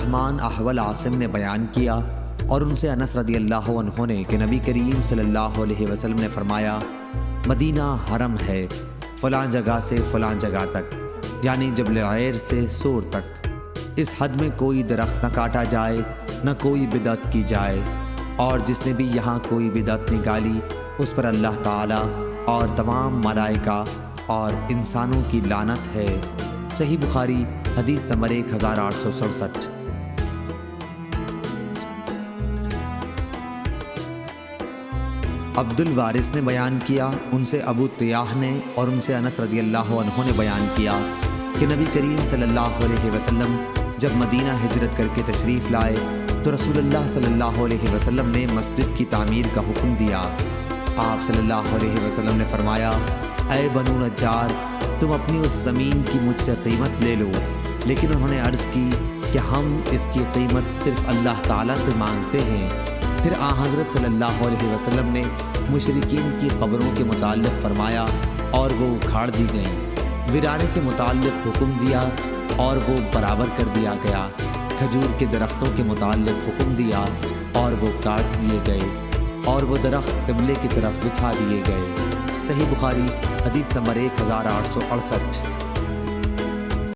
الرحمن احول عاصم نے بیان کیا اور ان سے انس رضی اللہ عنہ نے کہ نبی کریم صلی اللہ علیہ وسلم نے فرمایا، مدینہ حرم ہے فلاں جگہ سے فلاں جگہ تک، یعنی جبل عیر سے سور تک، اس حد میں کوئی درخت نہ کاٹا جائے نہ کوئی بدعت کی جائے، اور جس نے بھی یہاں کوئی بدعت نکالی اس پر اللہ تعالی اور تمام ملائکہ اور انسانوں کی لعنت ہے۔ صحیح بخاری حدیث نمبر 1867۔ عبد الوارث نے بیان کیا، ان سے ابو طیاح نے اور ان سے انس رضی اللہ عنہ نے بیان کیا کہ نبی کریم صلی اللہ علیہ وسلم جب مدینہ ہجرت کر کے تشریف لائے تو رسول اللہ صلی اللہ علیہ وسلم نے مسجد کی تعمیر کا حکم دیا۔ آپ صلی اللہ علیہ وسلم نے فرمایا، اے بنو نجار، تم اپنی اس زمین کی مجھ سے قیمت لے لو، لیکن انہوں نے عرض کی کہ ہم اس کی قیمت صرف اللہ تعالیٰ سے مانگتے ہیں۔ پھر آن حضرت صلی اللہ علیہ وسلم نے مشرکین کی قبروں کے متعلق فرمایا اور وہ اکھاڑ دی گئیں، ویرانے کے متعلق حکم دیا اور وہ برابر کر دیا گیا، کھجور کے درختوں کے متعلق حکم دیا اور وہ کاٹ دیے گئے اور وہ درخت قبلے کی طرف بچھا دیے گئے۔ صحیح بخاری حدیث نمبر 1868۔